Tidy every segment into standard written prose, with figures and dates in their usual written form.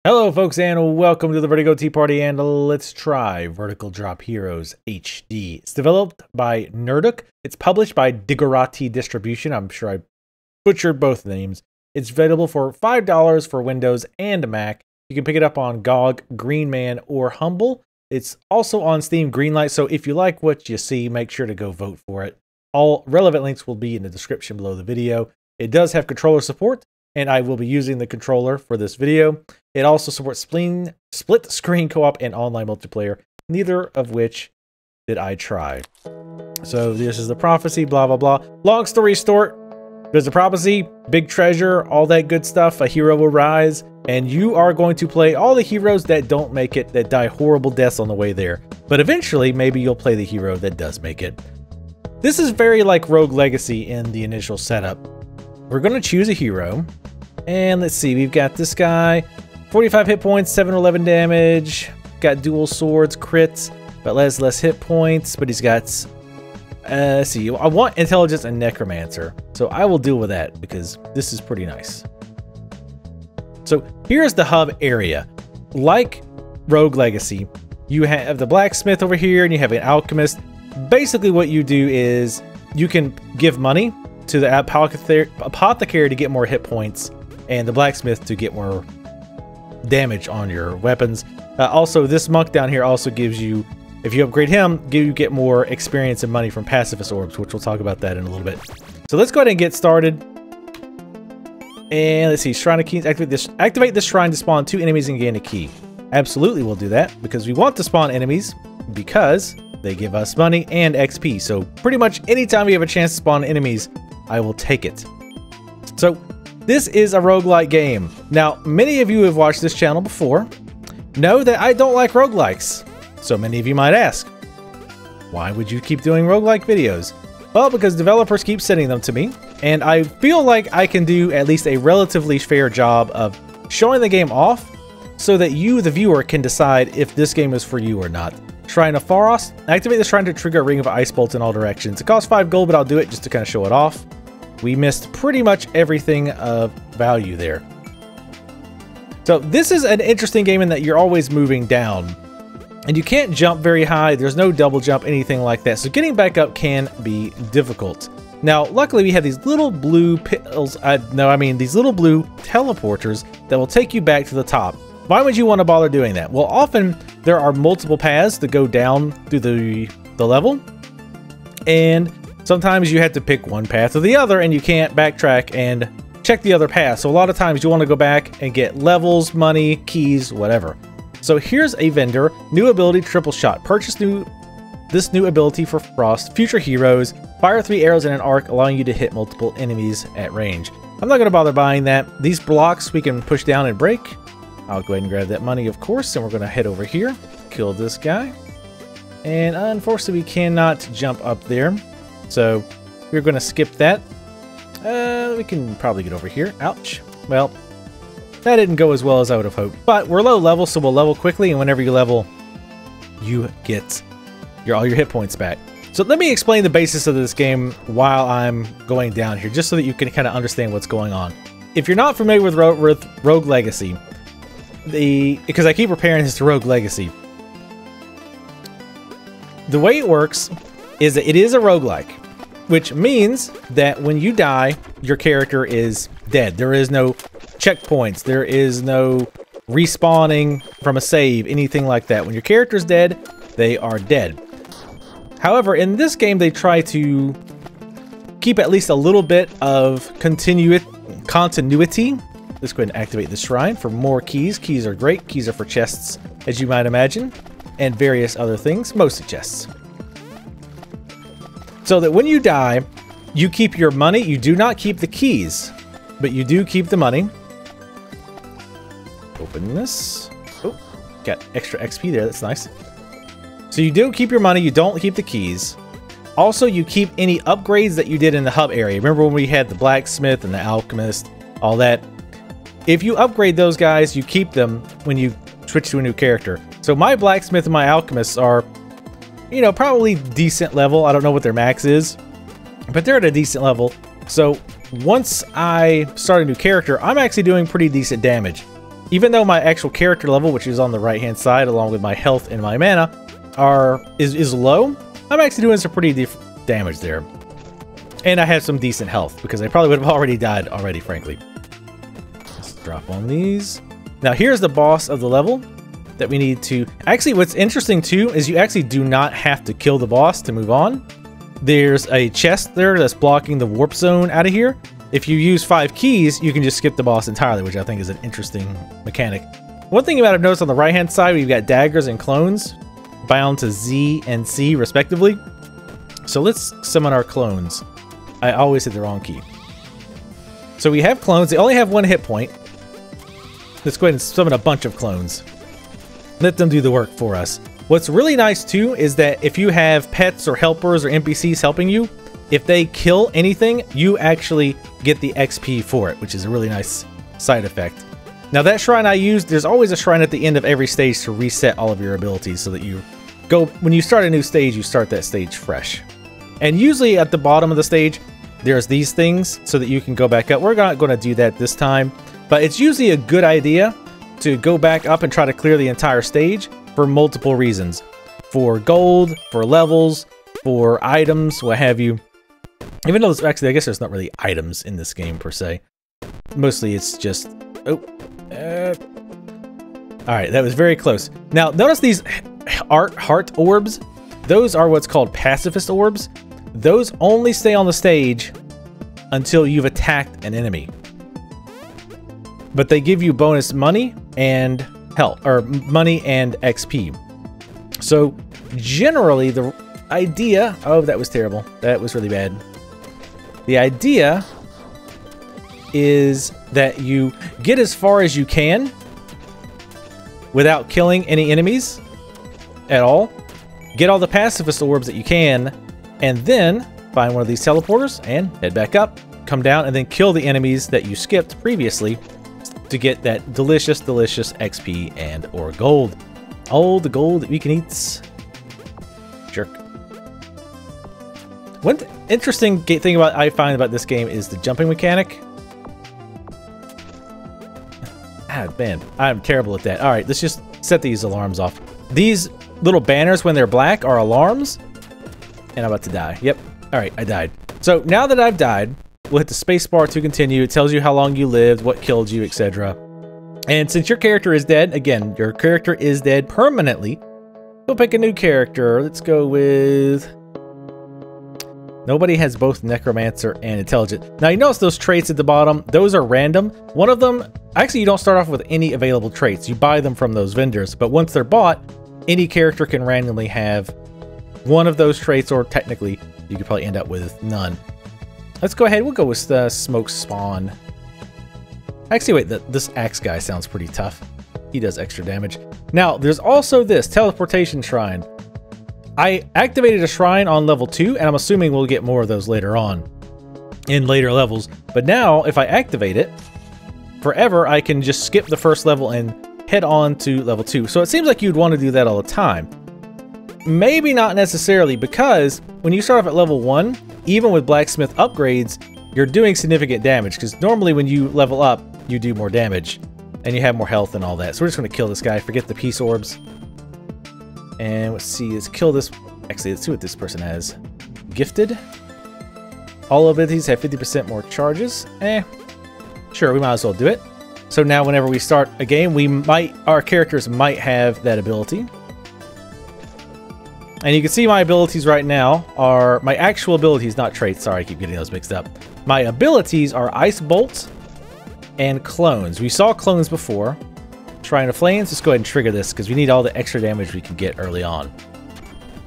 Hello folks and welcome to the Vertigo Tea Party, and let's try Vertical Drop Heroes HD. It's developed by Nerdook. It's published by Diggerati Distribution. I'm sure I butchered both names. It's available for $5 for Windows and Mac. You can pick it up on GOG, Greenman, or Humble. It's also on Steam Greenlight, so if you like what you see, make sure to go vote for it. All relevant links will be in the description below the video. It does have controller support, and I will be using the controller for this video. It also supports split screen co-op and online multiplayer, neither of which did I try. So this is the prophecy, blah, blah, blah. Long story short, there's a prophecy, big treasure, all that good stuff. A hero will rise, and you are going to play all the heroes that don't make it, that die horrible deaths on the way there. But eventually, maybe you'll play the hero that does make it. This is very like Rogue Legacy in the initial setup. We're going to choose a hero. And let's see, we've got this guy, 45 hit points, 711 damage, got dual swords, crits, but less hit points, but he's got, let's see, I want intelligence and necromancer, so I will deal with that because this is pretty nice. So here's the hub area. Like Rogue Legacy, you have the blacksmith over here and you have an alchemist. Basically what you do is you can give money to the apothecary to get more hit points, and the blacksmith to get more damage on your weapons. Also, this monk down here also gives you, if you upgrade him, you get more experience and money from pacifist orbs, which we'll talk about that in a little bit. So let's go ahead and get started. And let's see, Shrine of Keys, activate this shrine to spawn 2 enemies and gain a key. Absolutely, we'll do that because we want to spawn enemies because they give us money and XP. So pretty much anytime we have a chance to spawn enemies, I will take it. So this is a roguelike game. Now, many of you who have watched this channel before know that I don't like roguelikes. So many of you might ask, why would you keep doing roguelike videos? Well, because developers keep sending them to me, and I feel like I can do at least a relatively fair job of showing the game off so that you, the viewer, can decide if this game is for you or not. Shrine of Pharos. Activate the shrine to trigger a ring of ice bolts in all directions. It costs 5 gold, but I'll do it just to kind of show it off. We missed pretty much everything of value there. So this is an interesting game in that you're always moving down. And you can't jump very high. There's no double jump, anything like that. So getting back up can be difficult. Now, luckily we have these little blue pills. These little blue teleporters that will take you back to the top. Why would you want to bother doing that? Well, often there are multiple paths to go down through the level. And sometimes you have to pick one path or the other, and you can't backtrack and check the other path. So a lot of times you want to go back and get levels, money, keys, whatever. So here's a vendor. New ability, triple shot. Purchase this new ability for Frost. Future heroes. Fire 3 arrows in an arc, allowing you to hit multiple enemies at range. I'm not going to bother buying that. These blocks we can push down and break. I'll go ahead and grab that money, of course, and we're going to head over here. Kill this guy. And unfortunately, we cannot jump up there. So we're going to skip that. We can probably get over here. Ouch. Well, that didn't go as well as I would have hoped. But we're low level, so we'll level quickly. And whenever you level, you get all your hit points back. So let me explain the basis of this game while I'm going down here, just so that you can kind of understand what's going on. If you're not familiar with Rogue Legacy, because I keep comparing this to Rogue Legacy, the way it works is that it is a roguelike, which means that when you die, your character is dead. There is no checkpoints. There is no respawning from a save, anything like that. When your character is dead, they are dead. However, in this game, they try to keep at least a little bit of continuity. Let's go ahead and activate the shrine for more keys. Keys are great. Keys are for chests, as you might imagine, and various other things, mostly chests. So that when you die, you keep your money. You do not keep the keys, but you do keep the money. Open this. Oh, got extra XP there. That's nice. So you do keep your money. You don't keep the keys. Also, you keep any upgrades that you did in the hub area. Remember when we had the blacksmith and the alchemist, all that? If you upgrade those guys, you keep them when you switch to a new character. So my blacksmith and my alchemists are, you know, probably decent level. I don't know what their max is, but they're at a decent level. So once I start a new character, I'm actually doing pretty decent damage. even though my actual character level, which is on the right-hand side, along with my health and my mana, is low, I'm actually doing some pretty damage there. And I have some decent health, because I probably would have already died already, frankly. Let's drop on these. Now, here's the boss of the level that we need to... Actually, what's interesting, too, is you actually do not have to kill the boss to move on. There's a chest there that's blocking the warp zone out of here. If you use 5 keys, you can just skip the boss entirely, which I think is an interesting mechanic. One thing about I've noticed on the right-hand side, we've got daggers and clones bound to Z and C, respectively. So let's summon our clones. I always hit the wrong key. So we have clones. They only have 1 hit point. Let's go ahead and summon a bunch of clones. Let them do the work for us. What's really nice, too, is that if you have pets or helpers or NPCs helping you, if they kill anything, you actually get the XP for it, which is a really nice side effect. Now, that shrine I used, there's always a shrine at the end of every stage to reset all of your abilities so that you go... When you start a new stage, you start that stage fresh. And usually at the bottom of the stage, there's these things so that you can go back up. We're not going to do that this time, but it's usually a good idea to go back up and try to clear the entire stage for multiple reasons. For gold, for levels, for items, what have you. Even though actually, I guess there's not really items in this game per se. Mostly it's just... Oh. Alright, that was very close. Now, notice these heart orbs. Those are what's called pacifist orbs. Those only stay on the stage until you've attacked an enemy. But they give you bonus money and health, or money and XP. So generally the idea... Oh, that was terrible. That was really bad. The idea is that you get as far as you can without killing any enemies at all. Get all the pacifist orbs that you can, and then find one of these teleporters and head back up, come down, and then kill the enemies that you skipped previously to get that delicious, delicious XP and or gold. Oh, the gold that we can eat. Jerk. One interesting thing I find about this game is the jumping mechanic. Ah, man, I'm terrible at that. All right, let's just set these alarms off. These little banners, when they're black, are alarms. And I'm about to die. Yep. All right, I died. So now that I've died, we'll hit the space bar to continue. It tells you how long you lived, what killed you, etc. And since your character is dead, again, your character is dead permanently, we'll pick a new character. Let's go with... Nobody has both Necromancer and Intelligent. Now, you notice those traits at the bottom. Those are random. One of them... Actually, you don't start off with any available traits. You buy them from those vendors. But once they're bought, any character can randomly have one of those traits, or technically, you could probably end up with none. Let's go ahead. We'll go with the Smoke Spawn. Actually, wait. This axe guy sounds pretty tough. He does extra damage. Now, there's also this Teleportation Shrine. I activated a shrine on level 2, and I'm assuming we'll get more of those later on in later levels. But now, if I activate it, forever, I can just skip the first level and head on to level 2. So it seems like you'd want to do that all the time. Maybe not necessarily, because when you start off at level 1, even with blacksmith upgrades, you're doing significant damage, because normally when you level up, you do more damage, and you have more health and all that. So we're just going to kill this guy, forget the peace orbs. And let's see, let's kill this. Actually, let's see what this person has. Gifted. All abilities have 50% more charges. Sure, we might as well do it. So now whenever we start a game, our characters might have that ability. And you can see my abilities right now are my actual abilities, not traits. Sorry, I keep getting those mixed up. My abilities are Ice Bolt and Clones. We saw Clones before. Shrine of Flames. Let's go ahead and trigger this because we need all the extra damage we can get early on.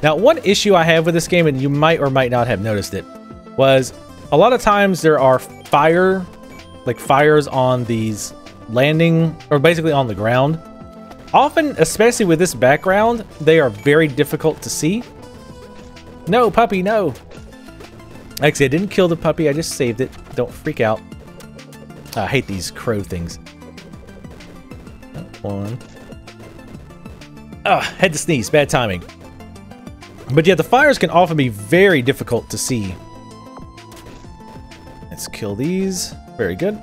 Now, one issue I have with this game, and you might or might not have noticed it, was a lot of times there are fires on these landing, or basically on the ground. Often, especially with this background, they are very difficult to see. No, puppy, no. Actually, I didn't kill the puppy. I just saved it. Don't freak out. I hate these crow things. One. Had to sneeze. Bad timing. But yeah, the fires can often be very difficult to see. Let's kill these. Very good.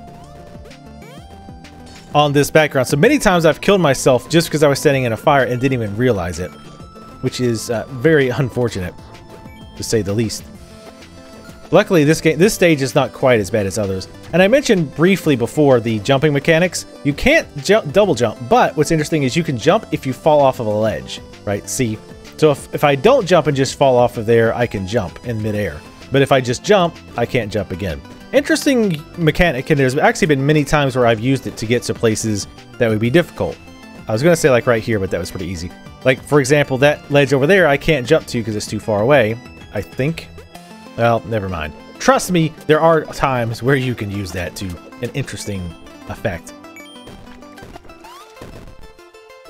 on this background. So many times I've killed myself just because I was standing in a fire and didn't even realize it, which is very unfortunate, to say the least. Luckily, this stage is not quite as bad as others. And I mentioned briefly before the jumping mechanics. You can't double jump, but what's interesting is you can jump if you fall off of a ledge, right? See, so if I don't jump and just fall off of there, I can jump in midair. But if I just jump, I can't jump again. Interesting mechanic, and there's actually been many times where I've used it to get to places that would be difficult. I was going to say like right here, but that was pretty easy. Like, for example, that ledge over there, I can't jump to because it's too far away, I think. Well, never mind. Trust me, there are times where you can use that to an interesting effect.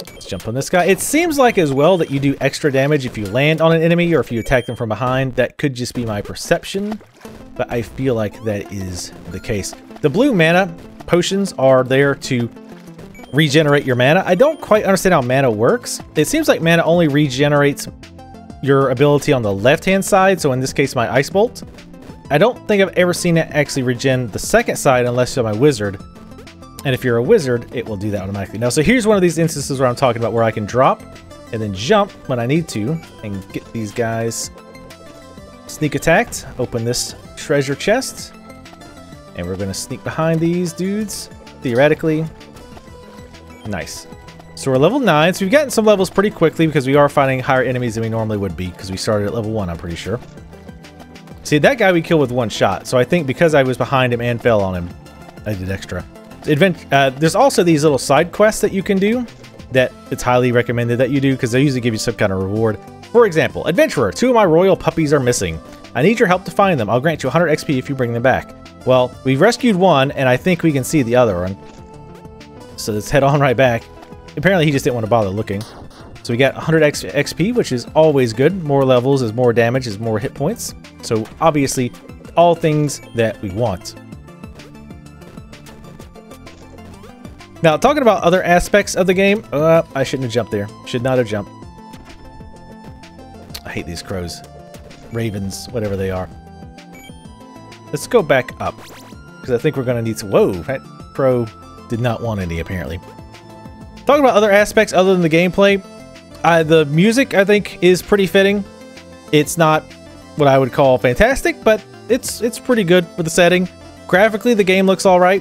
Let's jump on this guy. It seems like as well that you do extra damage if you land on an enemy or if you attack them from behind. That could just be my perception, but I feel like that is the case. The blue mana potions are there to regenerate your mana. I don't quite understand how mana works. It seems like mana only regenerates your ability on the left-hand side, so in this case, my Ice Bolt. I don't think I've ever seen it actually regen the second side unless you're my wizard. And if you're a wizard, it will do that automatically. Now, so here's one of these instances where I'm talking about where I can drop and then jump when I need to and get these guys sneak attacked. Open this treasure chest. And we're going to sneak behind these dudes, theoretically. Nice. So we're level 9, so we've gotten some levels pretty quickly because we are fighting higher enemies than we normally would be because we started at level 1, I'm pretty sure. See, that guy we killed with one shot, so I think because I was behind him and fell on him, I did extra. There's also these little side quests that you can do that it's highly recommended that you do because they usually give you some kind of reward. For example, Adventurer, 2 of my royal puppies are missing. I need your help to find them. I'll grant you 100 XP if you bring them back. Well, we've rescued one, and I think we can see the other one. So let's head on right back. Apparently, he just didn't want to bother looking. So we got 100 XP, which is always good. More levels is more damage, is more hit points. So obviously, all things that we want. Now, talking about other aspects of the game, I shouldn't have jumped there. Should not have jumped. I hate these crows. Ravens, whatever they are. Let's go back up, because I think we're going to need to... Whoa, that crow did not want any, apparently. Talking about other aspects other than the gameplay, the music, I think, is pretty fitting. It's not what I would call fantastic, but it's pretty good for the setting. Graphically, the game looks all right.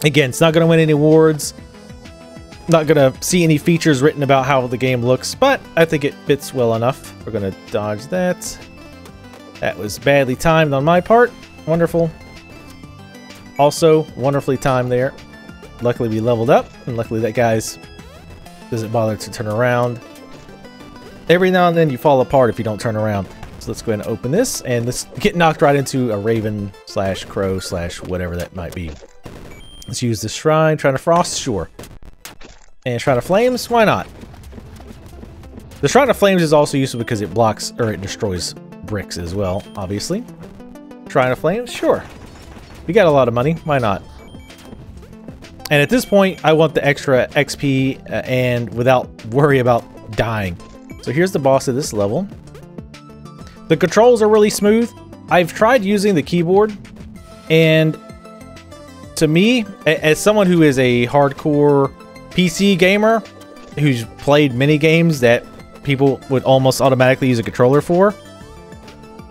Again, it's not going to win any awards. Not going to see any features written about how the game looks, but I think it fits well enough. We're going to dodge that. That was badly timed on my part. Wonderful. Also, wonderfully timed there. Luckily, we leveled up, and luckily that guy's doesn't bother to turn around. Every now and then you fall apart if you don't turn around. So let's go ahead and open this, and let's get knocked right into a raven slash crow slash whatever that might be. Let's use the shrine. Shrine of Frost, sure. And Shrine of Flames, why not? The Shrine of Flames is also useful because it blocks, or it destroys bricks as well, obviously. Shrine of Flames, sure. We got a lot of money, why not? And at this point, I want the extra XP and without worry about dying. So here's the boss of this level. The controls are really smooth. I've tried using the keyboard, and to me, as someone who is a hardcore PC gamer, who's played many games that people would almost automatically use a controller for,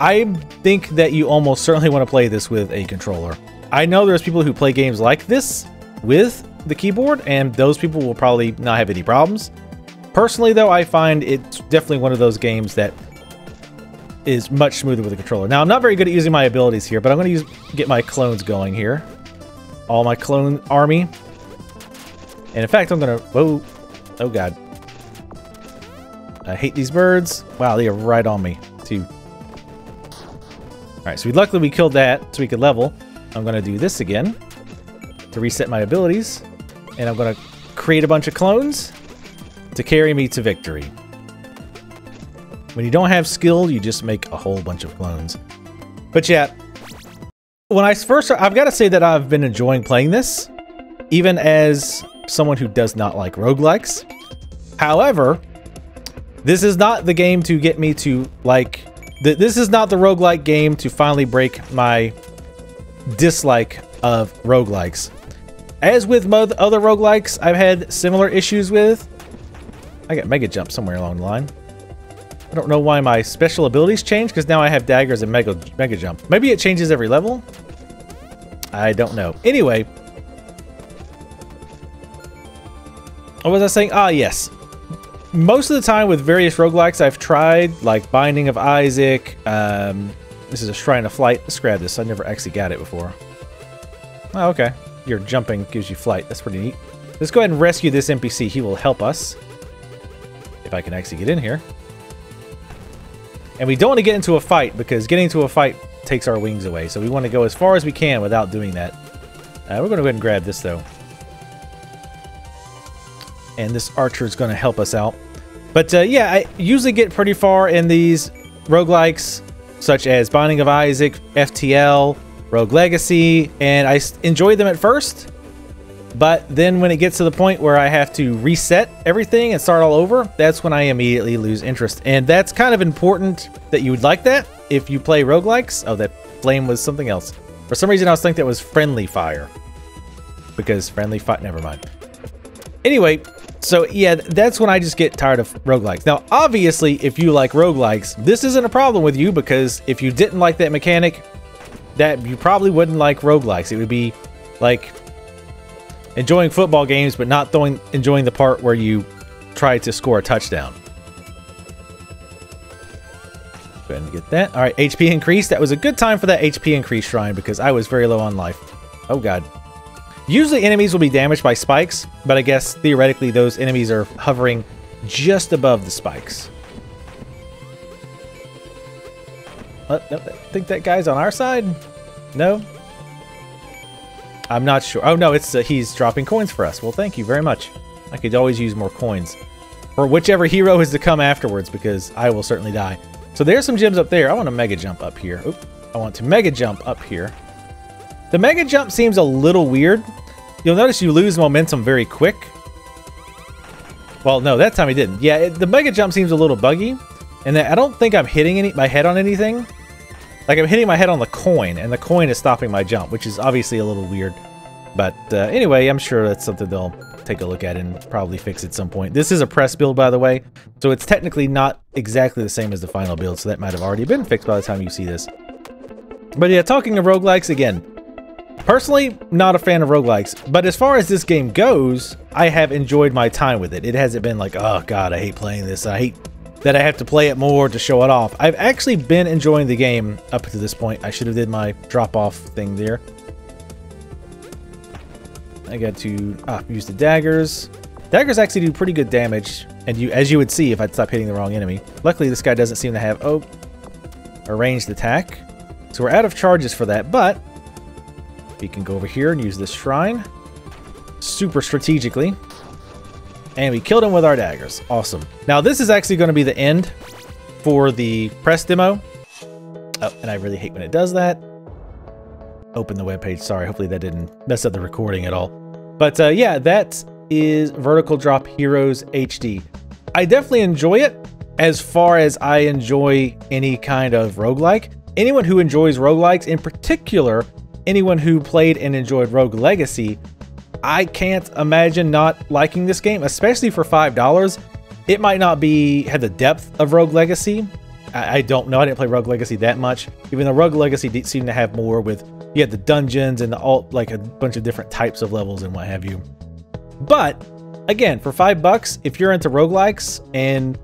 I think that you almost certainly want to play this with a controller. I know there's people who play games like this with the keyboard, and those people will probably not have any problems. Personally, though, I find it's definitely one of those games that is much smoother with a controller. Now, I'm not very good at using my abilities here, but I'm going to get my clones going here. All my clone army. And in fact, I'm going to... Whoa. Oh, God. I hate these birds. Wow, they are right on me, too. Alright, so luckily we killed that so we could level. I'm going to do this again to reset my abilities. And I'm going to create a bunch of clones to carry me to victory. When you don't have skill, you just make a whole bunch of clones. But yeah, when I first started, I've got to say that I've been enjoying playing this, even as someone who does not like roguelikes. However, this is not the game to get me to like... This is not the roguelike game to finally break my dislike of roguelikes. As with other roguelikes I've had similar issues with. I got Mega Jump somewhere along the line. I don't know why my special abilities changed, because now I have daggers and Mega Jump. Maybe it changes every level? I don't know. Anyway. What was I saying? Ah, yes. Most of the time with various roguelikes I've tried, like Binding of Isaac, this is a Shrine of Flight. Let's grab this. I never actually got it before. Oh, okay. Your jumping gives you flight. That's pretty neat. Let's go ahead and rescue this NPC. He will help us. If I can actually get in here. And we don't want to get into a fight, because getting into a fight takes our wings away. So we want to go as far as we can without doing that. We're going to go ahead and grab this, though. And this archer is going to help us out. But yeah, I usually get pretty far in these roguelikes, such as Binding of Isaac, FTL, Rogue Legacy, and I enjoy them at first. But then when it gets to the point where I have to reset everything and start all over, that's when I immediately lose interest. And that's kind of important that you would like that if you play roguelikes. Oh, that flame was something else. For some reason, I was thinking that was friendly fire. Because friendly fire... Never mind. Anyway, so yeah, that's when I just get tired of roguelikes. Now, obviously, if you like roguelikes, this isn't a problem with you, because if you didn't like that mechanic, that you probably wouldn't like roguelikes. It would be like enjoying football games, but not enjoying the part where you try to score a touchdown. Go ahead and get that. All right, HP increase. That was a good time for that HP increase shrine, because I was very low on life. Oh, God. Usually enemies will be damaged by spikes, but I guess theoretically those enemies are hovering just above the spikes. No, I think that guy's on our side? No? I'm not sure. Oh, no, it's he's dropping coins for us. Well, thank you very much. I could always use more coins. For whichever hero is to come afterwards, because I will certainly die. So there's some gems up there. I want to Mega Jump up here. Oop. I want to Mega Jump up here. The Mega Jump seems a little weird. You'll notice you lose momentum very quick. Well, no, that time he didn't. Yeah, the Mega Jump seems a little buggy. And I don't think I'm hitting my head on anything. Like, I'm hitting my head on the coin, and the coin is stopping my jump, which is obviously a little weird. But anyway, I'm sure that's something they'll take a look at and probably fix at some point. This is a press build, by the way, so it's technically not exactly the same as the final build, so that might have already been fixed by the time you see this. But yeah, talking of roguelikes, again, personally, not a fan of roguelikes, but as far as this game goes, I have enjoyed my time with it. It hasn't been like, oh god, I hate playing this, I hate that I have to play it more to show it off. I've actually been enjoying the game up to this point. I should have did my drop-off thing there. I got to use the daggers. Daggers actually do pretty good damage, and as you would see if I'd stop hitting the wrong enemy. Luckily, this guy doesn't seem to have a ranged attack, so we're out of charges for that. But we can go over here and use this shrine super strategically. And we killed him with our daggers. Awesome. Now, this is actually going to be the end for the press demo. Oh, and I really hate when it does that. Open the webpage. Sorry, hopefully that didn't mess up the recording at all. But yeah, that is Vertical Drop Heroes HD. I definitely enjoy it as far as I enjoy any kind of roguelike. Anyone who enjoys roguelikes, in particular, anyone who played and enjoyed Rogue Legacy, I can't imagine not liking this game, especially for $5. It might not have the depth of Rogue Legacy. I don't know. I didn't play Rogue Legacy that much, even though Rogue Legacy seemed to have more with, you had the dungeons and like a bunch of different types of levels and what have you. But again, for $5, if you're into roguelikes, and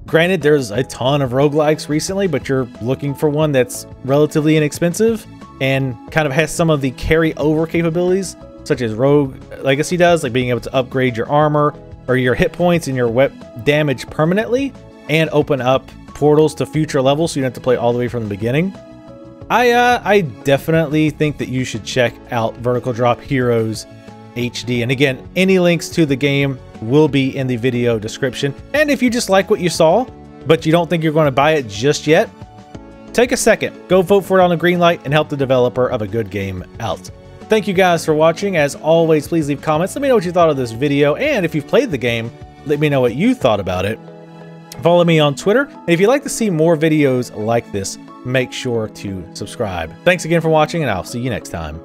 granted, there's a ton of roguelikes recently, but you're looking for one that's relatively inexpensive and kind of has some of the carry-over capabilities, such as Rogue Legacy does, like being able to upgrade your armor or your hit points and your damage permanently, and open up portals to future levels so you don't have to play all the way from the beginning. I definitely think that you should check out Vertical Drop Heroes HD. And again, any links to the game will be in the video description. And if you just like what you saw, but you don't think you're going to buy it just yet, take a second, go vote for it on the green light and help the developer of a good game out. Thank you guys for watching. As always, please leave comments. Let me know what you thought of this video. And if you've played the game, let me know what you thought about it. Follow me on Twitter. And if you'd like to see more videos like this, make sure to subscribe. Thanks again for watching, and I'll see you next time.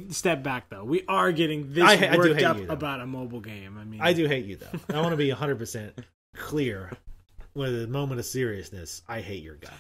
Step back though. We are getting this worked up about a mobile game. I mean, I do hate you though. I want to be 100% clear with a moment of seriousness. I hate your guts.